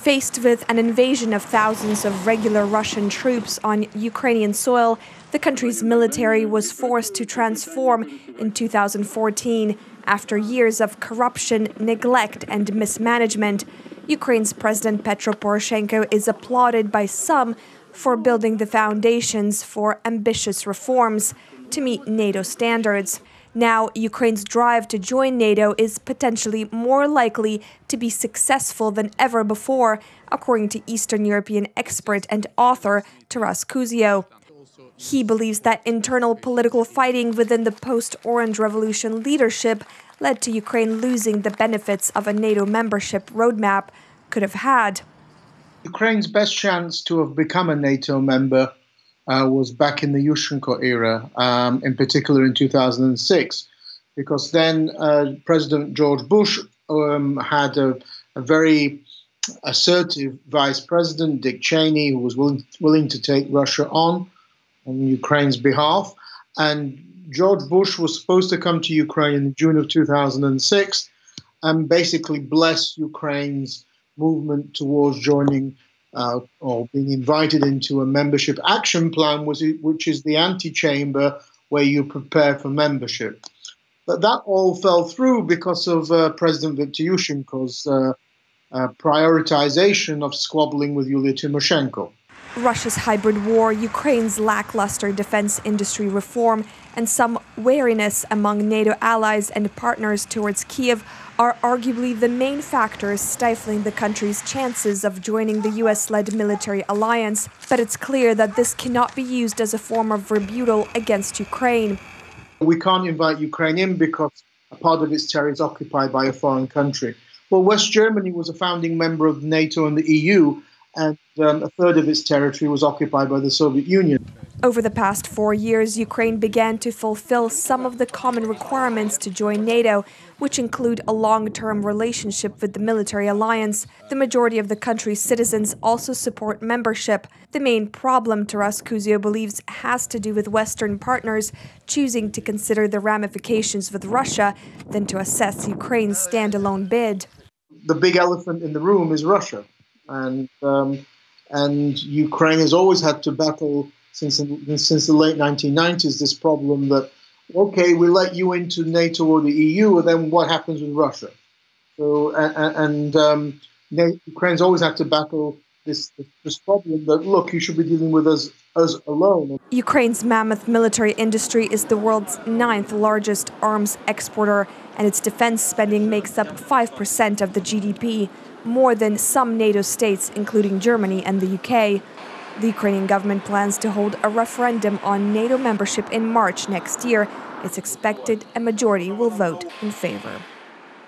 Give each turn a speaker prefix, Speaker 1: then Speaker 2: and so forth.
Speaker 1: Faced with an invasion of thousands of regular Russian troops on Ukrainian soil, the country's military was forced to transform in 2014 after years of corruption, neglect, and mismanagement. Ukraine's President Petro Poroshenko is applauded by some for building the foundations for ambitious reforms to meet NATO standards. Now, Ukraine's drive to join NATO is potentially more likely to be successful than ever before, according to Eastern European expert and author Taras Kuzio. He believes that internal political fighting within the post-Orange Revolution leadership led to Ukraine losing the benefits of a NATO membership roadmap could have had.
Speaker 2: Ukraine's best chance to have become a NATO member was back in the Yushchenko era, in particular in 2006, because then President George Bush had a very assertive vice president, Dick Cheney, who was willing to take Russia on Ukraine's behalf. And George Bush was supposed to come to Ukraine in June of 2006 and basically bless Ukraine's movement towards joining or being invited into a membership action plan, which is the antechamber where you prepare for membership. But that all fell through because of President Viktor Yushchenko's prioritization of squabbling with Yulia Tymoshenko.
Speaker 1: Russia's hybrid war, Ukraine's lackluster defense industry reform, and some wariness among NATO allies and partners towards Kyiv are arguably the main factors stifling the country's chances of joining the US-led military alliance. But it's clear that this cannot be used as a form of rebuttal against Ukraine.
Speaker 2: We can't invite Ukraine in because a part of its territory is occupied by a foreign country. Well, West Germany was a founding member of NATO and the EU, and a third of its territory was occupied by the Soviet Union.
Speaker 1: Over the past 4 years, Ukraine began to fulfill some of the common requirements to join NATO, which include a long-term relationship with the military alliance. The majority of the country's citizens also support membership. The main problem, Taras Kuzio believes, has to do with Western partners choosing to consider the ramifications with Russia than to assess Ukraine's standalone bid.
Speaker 2: The big elephant in the room is Russia. And Ukraine has always had to battle since the late 1990s this problem that, okay, we let you into NATO or the EU, and then what happens with Russia? So Ukraine's always had to battle this problem that, look, you should be dealing with us alone.
Speaker 1: Ukraine's mammoth military industry is the world's 9th largest arms exporter, and its defense spending makes up 5% of the GDP, more than some NATO states, including Germany and the UK. The Ukrainian government plans to hold a referendum on NATO membership in March next year. It's expected a majority will vote in favor.